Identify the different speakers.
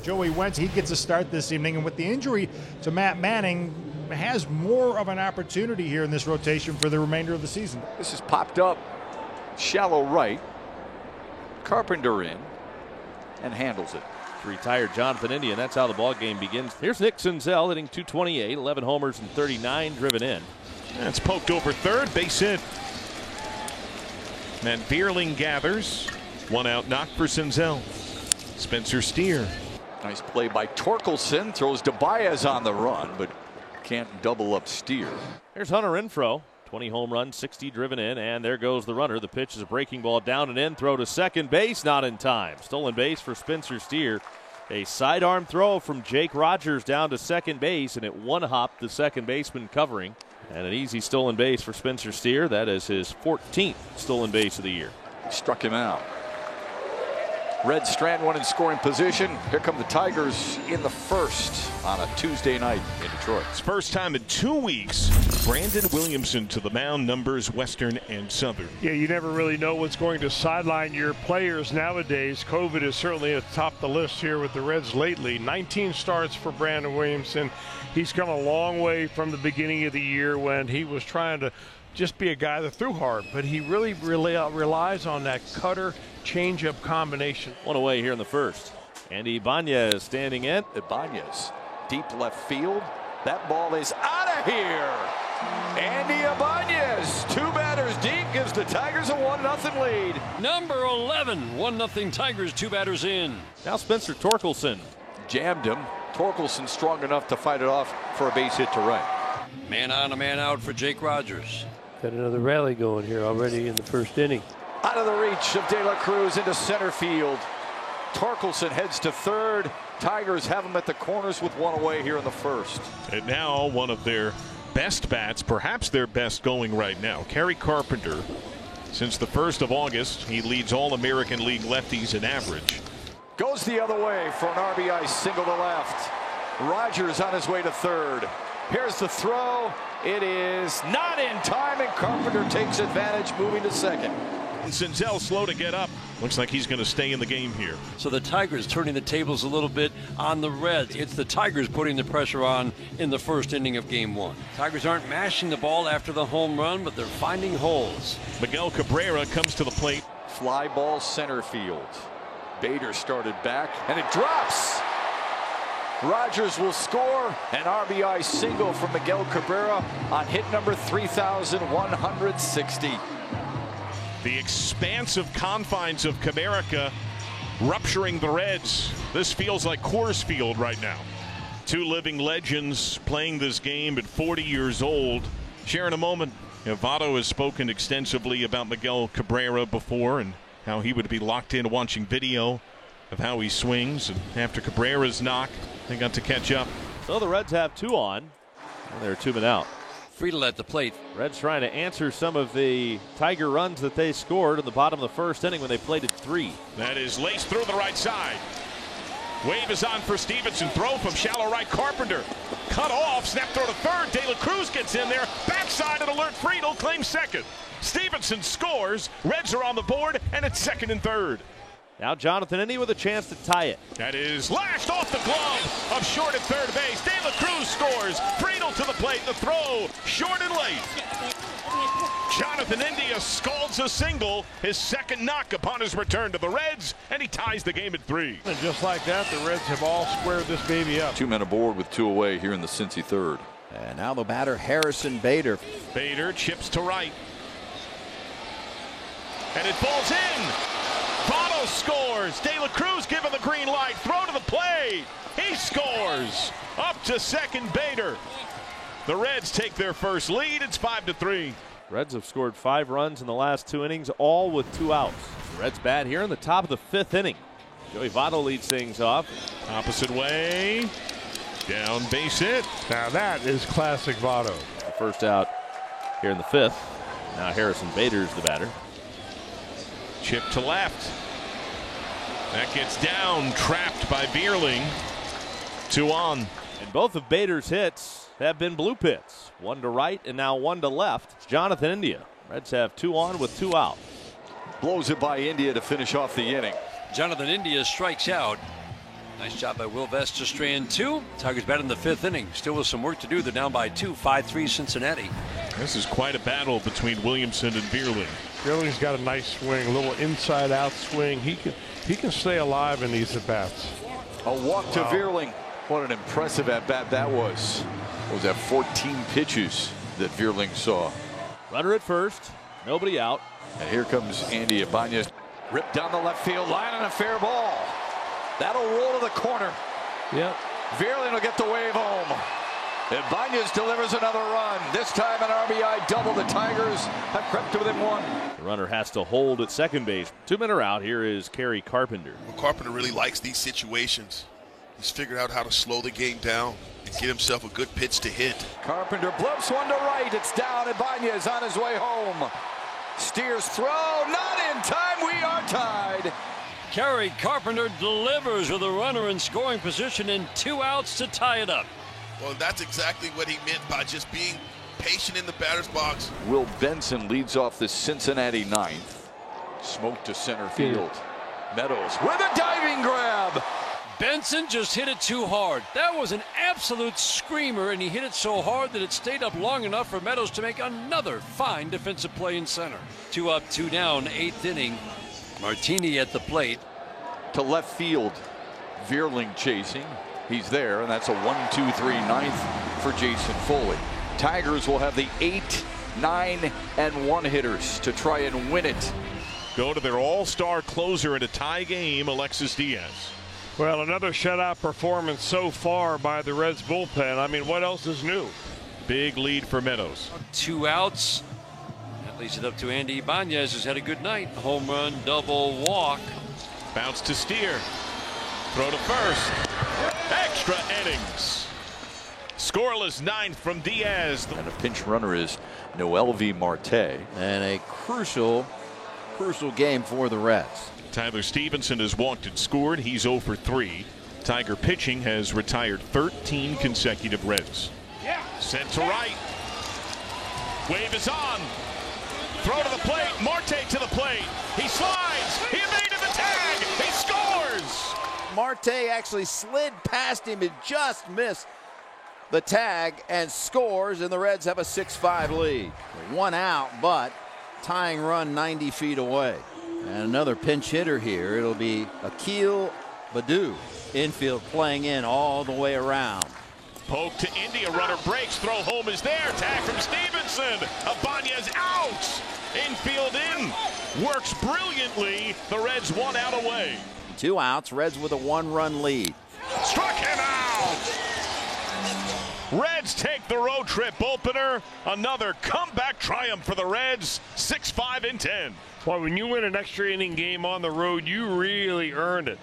Speaker 1: Joey Wentz, he gets a start this evening, and with the injury to Matt Manning, has more of an opportunity here in this rotation for the remainder of the season.
Speaker 2: This is popped up shallow right. Carpenter in and handles it.
Speaker 3: Retired Jonathan India, and that's how the ball game begins. Here's Nick Senzel hitting .228, 11 homers and 39 driven in.
Speaker 4: That's poked over third, base hit. Then Vierling gathers. One out knock for Senzel. Spencer Steer.
Speaker 2: Nice play by Torkelson. Throws to Baez on the run, but can't double up Steer.
Speaker 3: Here's Hunter Renfroe. 20 home runs, 60 driven in, and there goes the runner. The pitch is a breaking ball down and in. Throw to second base, not in time. Stolen base for Spencer Steer. A sidearm throw from Jake Rogers down to second base, and it one-hopped the second baseman covering. And an easy stolen base for Spencer Steer. That is his 14th stolen base of the year.
Speaker 2: Struck him out. Red Strand one in scoring position. Here come the Tigers in the first on a Tuesday night in Detroit.
Speaker 4: It's first time in 2 weeks. Brandon Williamson to the mound, numbers Western and Southern.
Speaker 5: Yeah, you never really know what's going to sideline your players nowadays. COVID is certainly atop the list here with the Reds lately. 19 starts for Brandon Williamson. He's come a long way from the beginning of the year when he was trying to just be a guy that threw hard, but he really relies on that cutter changeup combination.
Speaker 3: One away here in the first. Andy Ibanez standing in.
Speaker 2: Ibanez, deep left field. That ball is out of here. Andy Ibanez, 2 batters deep, gives the Tigers a 1-0 lead.
Speaker 6: Number 11, 1-0 Tigers, 2 batters in.
Speaker 3: Now Spencer Torkelson.
Speaker 2: Jammed him. Torkelson strong enough to fight it off for a base hit to right.
Speaker 6: Man on, a man out for Jake Rogers.
Speaker 7: Got another rally going here already in the first inning.
Speaker 2: Out of the reach of De La Cruz into center field. Torkelson heads to third. Tigers have him at the corners with 1 away here in the first.
Speaker 4: And now one of their best bats, perhaps their best going right now, Kerry Carpenter. Since the 1st of August, he leads All-American League lefties in average.
Speaker 2: Goes the other way for an RBI single to left. Rogers on his way to third. Here's the throw. It is not in time, and Carpenter takes advantage, moving to second.
Speaker 4: And Senzel slow to get up. Looks like he's going to stay in the game here.
Speaker 6: So the Tigers turning the tables a little bit on the Reds. It's the Tigers putting the pressure on in the first inning of game 1. Tigers aren't mashing the ball after the home run, but they're finding holes.
Speaker 4: Miguel Cabrera comes to the plate.
Speaker 2: Fly ball center field. Bader started back, and it drops. Rogers will score an RBI single from Miguel Cabrera on hit number 3,160.
Speaker 4: The expansive confines of Comerica rupturing the Reds. This feels like Coors Field right now. 2 living legends playing this game at 40 years old. Share in a moment. Votto has spoken extensively about Miguel Cabrera before and how he would be locked in watching video of how he swings. And after Cabrera's knock, they got to catch up.
Speaker 3: So the Reds have 2 on, and they're 2 men out.
Speaker 6: Friedel at the plate.
Speaker 3: Reds trying to answer some of the Tiger runs that they scored in the bottom of the first inning when they played at 3.
Speaker 4: That is laced through the right side. Wave is on for Stevenson. Throw from shallow right. Carpenter cut off. Snap throw to third. De La Cruz gets in there. Backside and alert. Friedel claims second. Stevenson scores. Reds are on the board, and it's second and third.
Speaker 3: Now Jonathan India with a chance to tie it.
Speaker 4: That is lashed off the glove of short at third base. De La Cruz scores. Friedel to the plate. The throw short and late. Jonathan India scalds a single, his second knock upon his return to the Reds, and he ties the game at 3.
Speaker 5: And just like that, the Reds have all squared this baby up.
Speaker 2: 2 men aboard with 2 away here in the Cincy third.
Speaker 8: And now the batter, Harrison Bader.
Speaker 4: Bader chips to right. And it falls in. Votto scores. De La Cruz given the green light. Throw to the plate. He scores. Up to second, Bader. The Reds take their first lead. It's 5-3.
Speaker 3: Reds have scored 5 runs in the last 2 innings, all with 2 outs. The Reds bat here in the top of the 5th inning. Joey Votto leads things off.
Speaker 4: Opposite way. Down base hit.
Speaker 5: Now that is classic Votto.
Speaker 3: The first out here in the 5th. Now Harrison Bader's the batter.
Speaker 4: Chip to left. That gets down, trapped by Vierling. 2 on.
Speaker 3: And both of Bader's hits have been bloop hits. 1 to right and now 1 to left. Jonathan India. Reds have 2 on with 2 out.
Speaker 2: Blows it by India to finish off the inning.
Speaker 6: Jonathan India strikes out. Nice job by Will Vest to strand 2. Tigers bat in the 5th inning. Still with some work to do. They're down by 2, 5-3 Cincinnati.
Speaker 4: This is quite a battle between Williamson and Vierling.
Speaker 5: Vierling's got a nice swing, a little inside-out swing. He can stay alive in these at-bats.
Speaker 2: A walk to Vierling. What an impressive at-bat that was. Was that 14 pitches that Vierling saw.
Speaker 3: Runner at first, nobody out.
Speaker 2: And here comes Andy Ibanez. Ripped down the left field line and a fair ball. That'll roll to the corner.
Speaker 7: Yep.
Speaker 2: Vierling will get the wave home. Ibanez delivers another run. This time an RBI double. The Tigers have crept to within 1.
Speaker 3: The runner has to hold at second base. 2 men are out. Here is Kerry Carpenter.
Speaker 9: Well, Carpenter really likes these situations. He's figured out how to slow the game down and get himself a good pitch to hit.
Speaker 2: Carpenter blips one to right. It's down. Ibanez on his way home. Steers throw. Not in time. We are tied.
Speaker 6: Kerry Carpenter delivers with a runner in scoring position and 2 outs to tie it up.
Speaker 9: Well, that's exactly what he meant by just being patient in the batter's box.
Speaker 2: Will Benson leads off the Cincinnati 9th. Smoke to center field. Meadows with a diving grab.
Speaker 6: Benson just hit it too hard. That was an absolute screamer, and he hit it so hard that it stayed up long enough for Meadows to make another fine defensive play in center. 2 up, 2 down, 8th inning. Martini at the plate.
Speaker 2: To left field. Vierling chasing. He's there, and that's a 1-2-3 9th for Jason Foley. Tigers will have the 8, 9, and 1 hitters to try and win it.
Speaker 4: Go to their all-star closer in a tie game, Alexis Diaz.
Speaker 5: Well, another shutout performance so far by the Reds bullpen. I mean, what else is new?
Speaker 4: Big lead for Meadows.
Speaker 6: 2 outs. That leads it up to Andy Ibanez, who's had a good night. Home run, double, walk.
Speaker 4: Bounce to Steer. Throw to first. Extra innings. Scoreless 9th from Diaz.
Speaker 2: And a pinch runner is Noelvi Marte.
Speaker 8: And a crucial game for the Reds.
Speaker 4: Tyler Stevenson has walked and scored. He's 0 for 3. Tiger pitching has retired 13 consecutive Reds. Sent to right. Wave is on. Throw to the plate. Marte to the plate. He slides. He evaded the tag. He scores.
Speaker 8: Marte actually slid past him and just missed the tag and scores, and the Reds have a 6-5 lead. 1 out, but tying run 90 feet away. And another pinch hitter here. It'll be Akil Baddoo. Infield playing in all the way around.
Speaker 4: Poke to India. Runner breaks. Throw home is there. Tag from Stevenson. Ibanez out. Infield in. Works brilliantly. The Reds 1 out away.
Speaker 8: 2 outs. Reds with a 1-run lead.
Speaker 4: Struck him out. Reds take the road trip opener. Another comeback triumph for the Reds. 6-5 and 10.
Speaker 5: Well, when you win an extra inning game on the road, you really earned it.